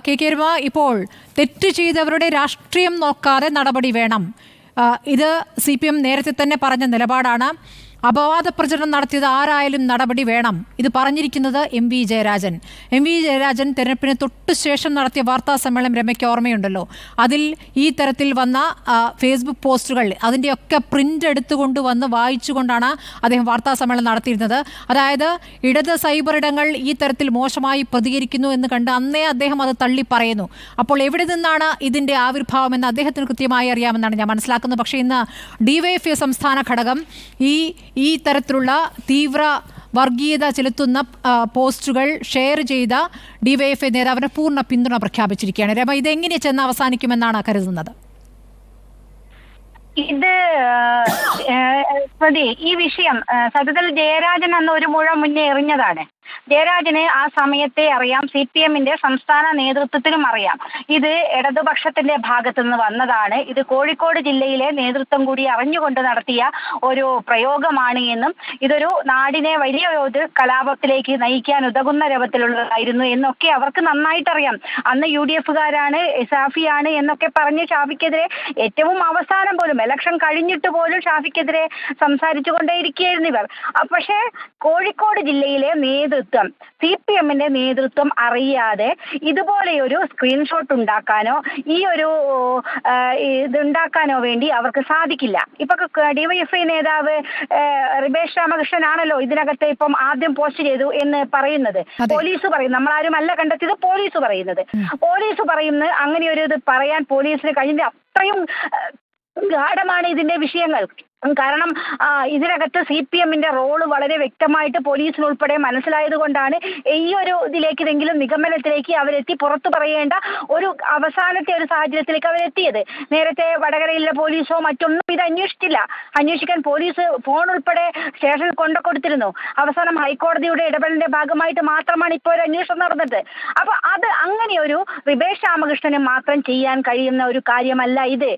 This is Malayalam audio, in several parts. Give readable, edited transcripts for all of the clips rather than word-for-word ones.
കെ രമ, ഇപ്പോൾ തെറ്റ് ചെയ്തവരുടെ രാഷ്ട്രീയം നോക്കാതെ നടപടി വേണം. ഇത് CPM നേരത്തെ തന്നെ പറഞ്ഞ നിലപാടാണ്. അപവാദ പ്രചരണം നടത്തിയത് ആരായാലും നടപടി വേണം. ഇത് പറഞ്ഞിരിക്കുന്നത് MV ജയരാജൻ. MV ജയരാജൻ തെരഞ്ഞെടുപ്പിന് തൊട്ടു ശേഷം നടത്തിയ വാർത്താ സമ്മേളനം രമയ്ക്ക് ഓർമ്മയുണ്ടല്ലോ. അതിൽ ഈ തരത്തിൽ വന്ന ഫേസ്ബുക്ക് പോസ്റ്റുകൾ അതിൻ്റെയൊക്കെ പ്രിൻ്റ് എടുത്തുകൊണ്ടുവന്ന് വായിച്ചുകൊണ്ടാണ് അദ്ദേഹം വാർത്താ സമ്മേളനം നടത്തിയിരുന്നത്. അതായത് ഇടത് സൈബർ ഇടങ്ങൾ ഈ തരത്തിൽ മോശമായി പ്രതികരിക്കുന്നു എന്ന് കണ്ട് അന്നേ അദ്ദേഹം അത് തള്ളി പറയുന്നു. അപ്പോൾ എവിടെ നിന്നാണ് ഇതിൻ്റെ ആവിർഭാവമെന്ന് അദ്ദേഹത്തിന് കൃത്യമായി അറിയാമെന്നാണ് ഞാൻ മനസ്സിലാക്കുന്നത്. പക്ഷേ ഇന്ന് DYFI സംസ്ഥാന ഘടകം ഈ തരത്തിലുള്ള തീവ്ര വർഗീയത ചെലുത്തുന്ന പോസ്റ്റുകൾ ഷെയർ ചെയ്ത DYFI നേതാവിന് പൂർണ്ണ പിന്തുണ പ്രഖ്യാപിച്ചിരിക്കുകയാണ്. രമ, ഇതെങ്ങനെ ചെന്ന് അവസാനിക്കുമെന്നാണ് കരുതുന്നത്? ഇത് ഈ വിഷയം സത്യത്തിൽ ജയരാജൻ അന്ന് ഒരു മുഴ മുന്നേ എറിഞ്ഞതാണ്. ജയരാജന് ആ സമയത്തെ അറിയാം, CPM-ന്റെ സംസ്ഥാന നേതൃത്വത്തിനും അറിയാം ഇത് ഇടതുപക്ഷത്തിന്റെ ഭാഗത്തു നിന്ന് വന്നതാണ്, ഇത് കോഴിക്കോട് ജില്ലയിലെ നേതൃത്വം കൂടി അറിഞ്ഞുകൊണ്ട് നടത്തിയ ഒരു പ്രയോഗമാണ് എന്നും ഇതൊരു നാടിനെ വലിയ ഒരു കലാപത്തിലേക്ക് നയിക്കാൻ ഉതകുന്ന രൂപത്തിലുള്ളതായിരുന്നു എന്നൊക്കെ അവർക്ക് നന്നായിട്ടറിയാം. അന്ന് UDF-കാരാണ്, ഷാഫിയാണ് എന്നൊക്കെ പറഞ്ഞ് ഷാഫിക്കെതിരെ ഏറ്റവും അവസാനം പോലും ഇലക്ഷൻ കഴിഞ്ഞിട്ട് പോലും ഷാഫിക്കെതിരെ സംസാരിച്ചു കൊണ്ടേയിരിക്കുകയായിരുന്നു ഇവർ. പക്ഷേ കോഴിക്കോട് ജില്ലയിലെ CPM-ന്റെ നേതൃത്വം അറിയാതെ ഇതുപോലെയൊരു സ്ക്രീൻഷോട്ട് ഉണ്ടാക്കാനോ ഈ ഒരു ഇതുണ്ടാക്കാനോ വേണ്ടി അവർക്ക് സാധിക്കില്ല. ഇപ്പൊ DYFI നേതാവ് റിബേഷ് രാമകൃഷ്ണൻ ആണല്ലോ ഇതിനകത്ത് ഇപ്പം ആദ്യം പോസ്റ്റ് ചെയ്തു എന്ന് പറയുന്നത്. പോലീസ് പറയും, നമ്മളാരും അല്ല കണ്ടെത്തിയത്, പോലീസ് പറയുന്നത് അങ്ങനെ ഒരു ഇത് പറയാൻ പോലീസിന് കഴിഞ്ഞ അത്രയും ഗാഢമാണ് ഇതിന്റെ വിഷയങ്ങൾ. കാരണം ഇതിനകത്ത് CPM-ന്റെ റോള് വളരെ വ്യക്തമായിട്ട് പോലീസിനുൾപ്പെടെ മനസ്സിലായത് കൊണ്ടാണ് ഈ ഒരു ഇതിലേക്കെങ്കിലും നിഗമനത്തിലേക്ക് അവരെത്തി പുറത്തു പറയേണ്ട ഒരു അവസാനത്തെ ഒരു സാഹചര്യത്തിലേക്ക് അവരെത്തിയത്. നേരത്തെ വടകരയിലെ പോലീസോ മറ്റൊന്നും ഇത് അന്വേഷിക്കാൻ പോലീസ് ഫോൺ ഉൾപ്പെടെ സ്റ്റേഷനിൽ കൊണ്ടുകൊടുത്തിരുന്നു. അവസാനം ഹൈക്കോടതിയുടെ ഇടപെടലിന്റെ ഭാഗമായിട്ട് മാത്രമാണ് ഇപ്പോൾ ഒരു അന്വേഷണം നടന്നത്. അപ്പൊ അത് അങ്ങനെയൊരു റിബേഷ് രാമകൃഷ്ണന് മാത്രം ചെയ്യാൻ കഴിയുന്ന ഒരു കാര്യമല്ല ഇത്.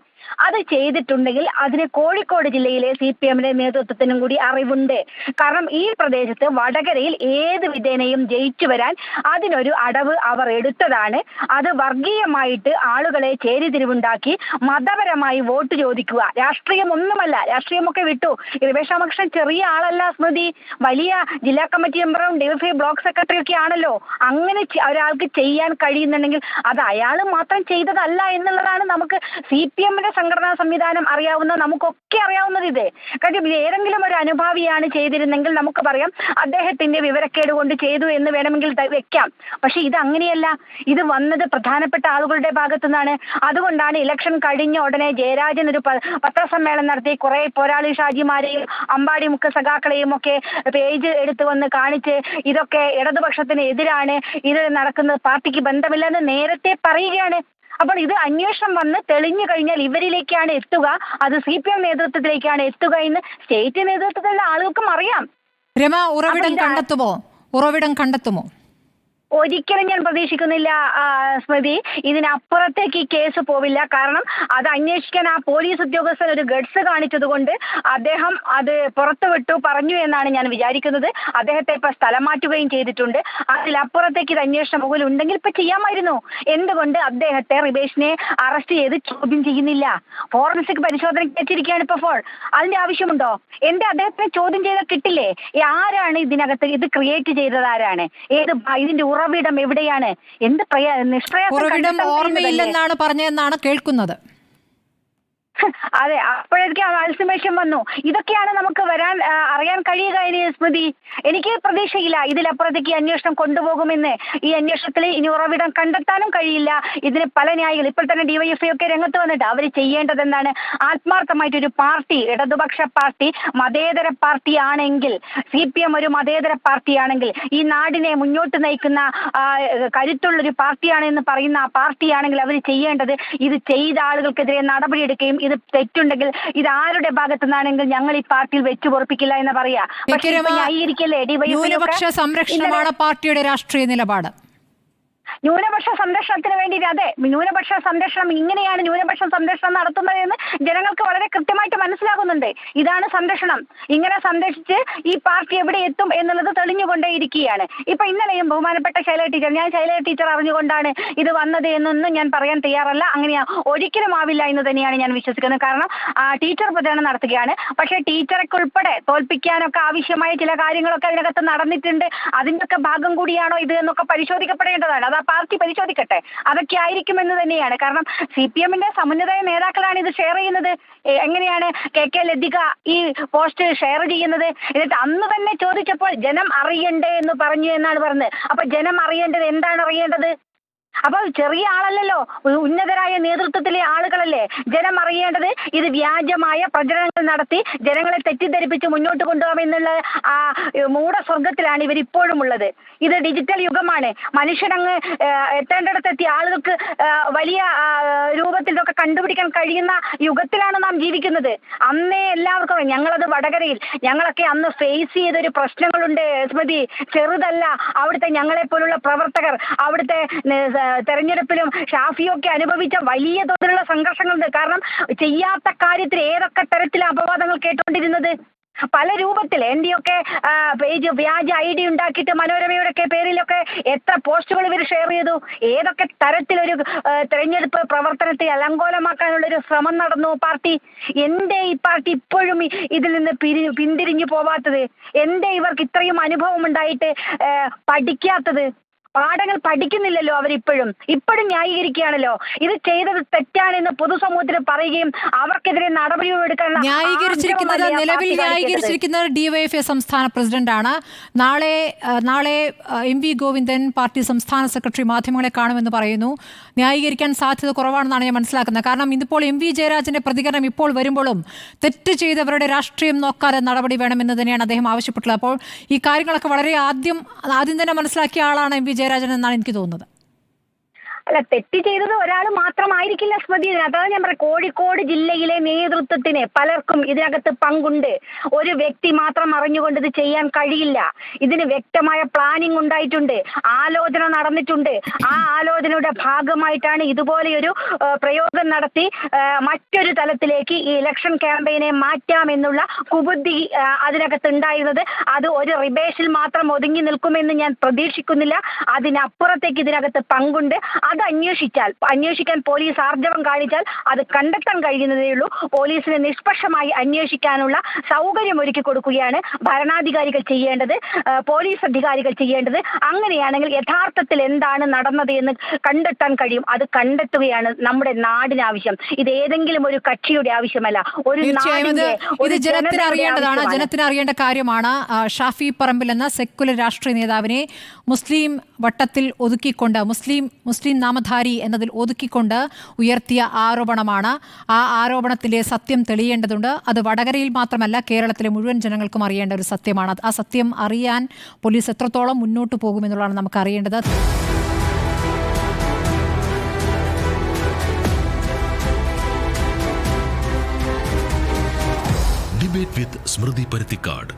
അത് ചെയ്തിട്ടുണ്ടെങ്കിൽ അതിന് കോഴിക്കോട് ജില്ലയിലെ CPM-ന്റെ നേതൃത്വത്തിനും കൂടി അറിവുണ്ട്. കാരണം ഈ പ്രദേശത്ത് വടകരയിൽ ഏത് വിധേനയും ജയിച്ചു വരാൻ അതിനൊരു അടവ് അവർ എടുത്തതാണ്. അത് വർഗീയമായിട്ട് ആളുകളെ ചേരിതിരിവുണ്ടാക്കി മതപരമായി വോട്ട് ചോദിക്കുക. രാഷ്ട്രീയം ഒന്നുമല്ല, രാഷ്ട്രീയമൊക്കെ വിട്ടു. റിബേഷ് രാമകൃഷ്ണൻ ചെറിയ ആളല്ല സ്മൃതി, വലിയ ജില്ലാ കമ്മിറ്റി മെമ്പറും DYFI ബ്ലോക്ക് സെക്രട്ടറി ഒക്കെ ആണല്ലോ. അങ്ങനെ ഒരാൾക്ക് ചെയ്യാൻ കഴിയുന്നുണ്ടെങ്കിൽ അത് അയാൾ മാത്രം ചെയ്തതല്ല എന്നുള്ളതാണ് നമുക്ക് CPM-ന്റെ സംഘടനാ സംവിധാനം അറിയാവുന്ന നമുക്കൊക്കെ അറിയാവുന്നത്. ഇത് കാര്യം ഏതെങ്കിലും ഒരു അനുഭാവിയാണ് ചെയ്തിരുന്നെങ്കിൽ നമുക്ക് പറയാം അദ്ദേഹത്തിന്റെ വിവരക്കേട് കൊണ്ട് ചെയ്തു എന്ന് വേണമെങ്കിൽ വെക്കാം. പക്ഷെ ഇത് അങ്ങനെയല്ല, ഇത് വന്നത് പ്രധാനപ്പെട്ട ആളുകളുടെ ഭാഗത്തു നിന്നാണ്. അതുകൊണ്ടാണ് ഇലക്ഷൻ കഴിഞ്ഞ ഉടനെ ജയരാജൻ ഒരു പത്രസമ്മേളനം നടത്തി കുറെ പോരാളി ഷാജിമാരെയും അമ്പാടി മുഖ സഖാക്കളെയും ഒക്കെ പേജ് എടുത്തു വന്ന് കാണിച്ച് ഇതൊക്കെ ഇടതുപക്ഷത്തിന് എതിരാണ്, ഇത് നടക്കുന്നത് പാർട്ടിക്ക് ബന്ധമില്ലെന്ന് നേരത്തെ പറയുകയാണ്. അപ്പോൾ ഇത് അന്വേഷണം വന്ന് തെളിഞ്ഞു കഴിഞ്ഞാൽ ഇവരിലേക്കാണ് എത്തുക, അത് CPM നേതൃത്വത്തിലേക്കാണ് എത്തുക എന്ന് സ്റ്റേറ്റ് നേതൃത്വത്തിലുള്ള ആളുകൾക്കും അറിയാം. രമ, ഉറവിടം കണ്ടെത്തുമോ? ഒരിക്കലും ഞാൻ പ്രതീക്ഷിക്കുന്നില്ല സ്മൃതി. ഇതിനപ്പുറത്തേക്ക് ഈ കേസ് പോവില്ല. കാരണം അത് അന്വേഷിക്കാൻ ആ പോലീസ് ഉദ്യോഗസ്ഥൻ ഒരു ഗഡ്സ് കാണിച്ചതുകൊണ്ട് അദ്ദേഹം അത് പുറത്തുവിട്ടു പറഞ്ഞു എന്നാണ് ഞാൻ വിചാരിക്കുന്നത്. അദ്ദേഹത്തെ ഇപ്പൊ സ്ഥലം മാറ്റുകയും ചെയ്തിട്ടുണ്ട്. അതിലപ്പുറത്തേക്ക് ഇത് അന്വേഷണം മുകളിൽ ഉണ്ടെങ്കിൽ ഇപ്പൊ ചെയ്യാമായിരുന്നു. എന്തുകൊണ്ട് അദ്ദേഹത്തെ റിബേഷിനെ അറസ്റ്റ് ചെയ്ത് ചോദ്യം ചെയ്യുന്നില്ല? ഫോറൻസിക് പരിശോധനയ്ക്ക് വെച്ചിരിക്കുകയാണ് ഇപ്പോൾ. അതിന്റെ ആവശ്യമുണ്ടോ? അദ്ദേഹത്തിനെ ചോദ്യം ചെയ്താൽ കിട്ടില്ലേ? ആരാണ് ഇതിനകത്ത് ഇത് ക്രിയേറ്റ് ചെയ്തത്? ആരാണ്? ഇതിന്റെ ഉറവിടം എവിടെയാണ്? ഉറവിടം ഓർമ്മയില്ലെന്നാണ് പറഞ്ഞതെന്നാണ് കേൾക്കുന്നത്. അതെ, അപ്പോഴേക്കും ആൽസിമേഷൻ വന്നു. ഇതൊക്കെയാണ് നമുക്ക് അറിയാൻ കഴിയുക. സ്മൃതി, എനിക്ക് പ്രതീക്ഷയില്ല ഇതിലപ്പുറത്തേക്ക് ഈ അന്വേഷണം കൊണ്ടുപോകുമെന്ന്. ഈ അന്വേഷണത്തിൽ ഇനി ഉറവിടം കണ്ടെത്താനും കഴിയില്ല. ഇതിന് പല ന്യായങ്ങൾ ഇപ്പോൾ തന്നെ DYFI ഒക്കെ രംഗത്ത് വന്നിട്ട് അവർ ചെയ്യേണ്ടത് എന്താണ്? ആത്മാർത്ഥമായിട്ടൊരു പാർട്ടി, ഇടതുപക്ഷ പാർട്ടി മതേതര പാർട്ടി ആണെങ്കിൽ, CPM ഒരു മതേതര പാർട്ടിയാണെങ്കിൽ, ഈ നാടിനെ മുന്നോട്ട് നയിക്കുന്ന കരുത്തുള്ളൊരു പാർട്ടിയാണ് എന്ന് പറയുന്ന ആ പാർട്ടിയാണെങ്കിൽ അവർ ചെയ്യേണ്ടത് ഇത് ചെയ്ത ആളുകൾക്കെതിരെ നടപടിയെടുക്കുകയും ഇത് തെറ്റുണ്ടെങ്കിൽ ഇത് ആരുടെ ഭാഗത്തു നിന്നാണെങ്കിൽ ഞങ്ങൾ ഈ പാർട്ടിയിൽ വെച്ചു പൊറപ്പിക്കില്ല എന്ന് പറയാ. ന്യൂനപക്ഷ സംരക്ഷണമാണ് പാർട്ടിയുടെ രാഷ്ട്രീയ നിലപാട്. ന്യൂനപക്ഷ സംരക്ഷണത്തിന് വേണ്ടിയിട്ട് അതെ, ന്യൂനപക്ഷ സംരക്ഷണം ഇങ്ങനെയാണ് ന്യൂനപക്ഷ സംരക്ഷണം നടത്തുന്നത് എന്ന് ജനങ്ങൾക്ക് വളരെ കൃത്യമായിട്ട് മനസ്സിലാകുന്നുണ്ട്. ഇതാണ് സംരക്ഷണം. ഇങ്ങനെ സംരക്ഷിച്ച് ഈ പാർട്ടി എവിടെ എത്തും എന്നുള്ളത് തെളിഞ്ഞുകൊണ്ടേയിരിക്കുകയാണ്. ഇപ്പൊ ഇന്നലെയും ബഹുമാനപ്പെട്ട ശൈലജ ടീച്ചർ, ഞാൻ ശൈലജ ടീച്ചർ അറിഞ്ഞുകൊണ്ടാണ് ഇത് വന്നത് എന്നൊന്നും ഞാൻ പറയാൻ തയ്യാറല്ല. അങ്ങനെ ഒരിക്കലും ആവില്ല എന്ന് തന്നെയാണ് ഞാൻ വിശ്വസിക്കുന്നത്. കാരണം ടീച്ചർ പ്രചരണം നടത്തുകയാണ്. പക്ഷേ ടീച്ചറൊക്കെ ഉൾപ്പെടെ തോൽപ്പിക്കാനൊക്കെ ആവശ്യമായ ചില കാര്യങ്ങളൊക്കെ അതിനകത്ത് നടന്നിട്ടുണ്ട്. അതിൻ്റെയൊക്കെ ഭാഗം കൂടിയാണോ ഇത് എന്നൊക്കെ പരിശോധിക്കപ്പെടേണ്ടതാണ്. അത് ആ പാർട്ടി പരിശോധിക്കട്ടെ. അതൊക്കെ ആയിരിക്കുമെന്ന് തന്നെയാണ്. കാരണം CPM-ന്റെ സമുന്നതമായ നേതാക്കളാണ് ഇത് ഷെയർ ചെയ്യുന്നത്. എങ്ങനെയാണ് KK ലതിക ഈ പോസ്റ്റ് ഷെയർ ചെയ്യുന്നത്? എന്നിട്ട് അന്ന് തന്നെ ചോദിച്ചപ്പോൾ ജനം അറിയണ്ടേ എന്ന് പറഞ്ഞു എന്നാണ് പറഞ്ഞത്. അപ്പൊ ജനം അറിയേണ്ടത് എന്താണ് അറിയേണ്ടത്? അപ്പൊ ചെറിയ ആളല്ലല്ലോ, ഉന്നതരായ നേതൃത്വത്തിലെ ആളുകളല്ലേ. ജനം അറിയേണ്ടത് ഇത് വ്യാജമായ പ്രചരണങ്ങൾ നടത്തി ജനങ്ങളെ തെറ്റിദ്ധരിപ്പിച്ച് മുന്നോട്ട് കൊണ്ടുപോകാമെന്നുള്ള ആ മൂഢസ്വർഗത്തിലാണ് ഇവരിപ്പോഴും ഉള്ളത്. ഇത് ഡിജിറ്റൽ യുഗമാണ്. മനുഷ്യനങ്ങ് എത്തേണ്ടിടത്തെത്തിയ ആളുകൾക്ക് വലിയ രൂപത്തിൽ ഇതൊക്കെ കണ്ടുപിടിക്കാൻ കഴിയുന്ന യുഗത്തിലാണ് നാം ജീവിക്കുന്നത്. അന്നേ എല്ലാവർക്കും ഞങ്ങളത് വടകരയിൽ ഞങ്ങളൊക്കെ അന്ന് ഫേസ് ചെയ്തൊരു പ്രശ്നങ്ങളുണ്ട് സ്മൃതി, ചെറുതല്ല. അവിടുത്തെ ഞങ്ങളെ പോലുള്ള പ്രവർത്തകർ അവിടുത്തെ തെരഞ്ഞെടുപ്പിലും ഷാഫിയൊക്കെ അനുഭവിച്ച വലിയ തോതിലുള്ള സംഘർഷങ്ങളുണ്ട്. കാരണം ചെയ്യാത്ത കാര്യത്തിൽ ഏതൊക്കെ തരത്തിലെ അപവാദങ്ങൾ കേട്ടുകൊണ്ടിരുന്നത്. പല രൂപത്തിൽ എന്റെയൊക്കെ പേജ് വ്യാജ ID ഉണ്ടാക്കിയിട്ട് മനോരമയുടെ പേരിലൊക്കെ എത്ര പോസ്റ്റുകൾ ഇവർ ഷെയർ ചെയ്തു. ഏതൊക്കെ തരത്തിലൊരു തെരഞ്ഞെടുപ്പ് പ്രവർത്തനത്തെ അലങ്കോലമാക്കാനുള്ള ഒരു ശ്രമം നടന്നു പാർട്ടി. എന്തേ ഈ പാർട്ടി ഇപ്പോഴും ഇതിൽ നിന്ന് പിന്തിരിഞ്ഞു പോവാത്തത്? എന്തേ ഇവർക്ക് ഇത്രയും അനുഭവം ഉണ്ടായിട്ട് പഠിക്കാത്തത്? പാഠങ്ങൾ പഠിക്കുന്നില്ലല്ലോ അവരിപ്പോഴും ന്യായീകരിക്കുകയാണല്ലോ. ഇത് ചെയ്തത് തെറ്റാണെന്ന് പൊതുസമൂഹത്തിന് പറയുകയും അവർക്കെതിരെ നടപടികൾ എടുക്കാനുള്ള നിലവിൽ ന്യായീകരിച്ചിരിക്കുന്നത് DYFI സംസ്ഥാന പ്രസിഡന്റാണ്. നാളെ MV ഗോവിന്ദൻ പാർട്ടി സംസ്ഥാന സെക്രട്ടറി മാധ്യമങ്ങളെ കാണുമെന്ന് പറയുന്നു. ന്യായീകരിക്കാൻ സാധ്യത കുറവാണെന്നാണ് ഞാൻ മനസ്സിലാക്കുന്നത്. കാരണം ഇതിപ്പോൾ MV ജയരാജന്റെ പ്രതികരണം ഇപ്പോൾ വരുമ്പോഴും തെറ്റ് ചെയ്തവരുടെ രാഷ്ട്രീയം നോക്കാതെ നടപടി വേണമെന്ന് തന്നെയാണ് അദ്ദേഹം ആവശ്യപ്പെട്ടുള്ളത്. അപ്പോൾ ഈ കാര്യങ്ങളൊക്കെ വളരെ ആദ്യം തന്നെ മനസ്സിലാക്കിയ ആളാണ് MV ജയരാജൻ എന്നാണ് എനിക്ക് തോന്നുന്നത്. അല്ല, തെറ്റ് ചെയ്തത് ഒരാൾ മാത്രമായിരിക്കില്ല സ്മൃതി. അതാണ് ഞാൻ പറയാം, കോഴിക്കോട് ജില്ലയിലെ നേതൃത്വത്തിന് പലർക്കും ഇതിനകത്ത് പങ്കുണ്ട്. ഒരു വ്യക്തി മാത്രം അറിഞ്ഞുകൊണ്ട് ഇത് ചെയ്യാൻ കഴിയില്ല. ഇതിന് വ്യക്തമായ പ്ലാനിംഗ് ഉണ്ടായിട്ടുണ്ട്, ആലോചന നടന്നിട്ടുണ്ട്. ആ ആലോചനയുടെ ഭാഗമായിട്ടാണ് ഇതുപോലെയൊരു പ്രയോഗം നടത്തി മറ്റൊരു തലത്തിലേക്ക് ഈ ഇലക്ഷൻ ക്യാമ്പയിനെ മാറ്റാമെന്നുള്ള കുബുദ്ധി അതിനകത്ത് ഉണ്ടായിരുന്നത്. അത് ഒരു റിബേഷിൽ മാത്രം ഒതുങ്ങി നിൽക്കുമെന്ന് ഞാൻ പ്രതീക്ഷിക്കുന്നില്ല. അതിനപ്പുറത്തേക്ക് ഇതിനകത്ത് പങ്കുണ്ട്. അത് അന്വേഷിക്കാൻ പോലീസ് ആർജവം കാണിച്ചാൽ അത് കണ്ടെത്താൻ കഴിയുന്നതേ ഉള്ളൂ. പോലീസിന് നിഷ്പക്ഷമായി അന്വേഷിക്കാനുള്ള സൗകര്യം ഒരുക്കി കൊടുക്കുകയാണ് ഭരണാധികാരികൾ ചെയ്യേണ്ടത്, പോലീസ് അധികാരികൾ ചെയ്യേണ്ടത്. അങ്ങനെയാണെങ്കിൽ യഥാർത്ഥത്തിൽ എന്താണ് നടന്നത് എന്ന് കണ്ടെത്താൻ കഴിയും. അത് കണ്ടെത്തുകയാണ് നമ്മുടെ നാടിന് ആവശ്യം. ഇത് ഏതെങ്കിലും ഒരു കക്ഷിയുടെ ആവശ്യമല്ല, ഒരു ജനത്തിന് അറിയേണ്ട കാര്യമാണ്. ഷാഫി പറമ്പിൽ എന്ന സെക്കുലർ രാഷ്ട്രീയ നേതാവിനെ മുസ്ലിം വട്ടത്തിൽ ഒതുക്കിക്കൊണ്ട് മുസ്ലിം നാമധാരി എന്നതിൽ ഒതുക്കിക്കൊണ്ട് ഉയർത്തിയ ആരോപണമാണ്. ആ ആരോപണത്തിലെ സത്യം തെളിയേണ്ടതുണ്ട്. അത് വടകരയിൽ മാത്രമല്ല, കേരളത്തിലെ മുഴുവൻ ജനങ്ങൾക്കും അറിയേണ്ട ഒരു സത്യമാണ്. ആ സത്യം അറിയാൻ പോലീസ് എത്രത്തോളം മുന്നോട്ട് പോകുമെന്നുള്ളതാണ് നമുക്ക് അറിയേണ്ടത്. ഡിബേറ്റ് വിത്ത് സ്മൃതി പരുത്തിക്കാട്.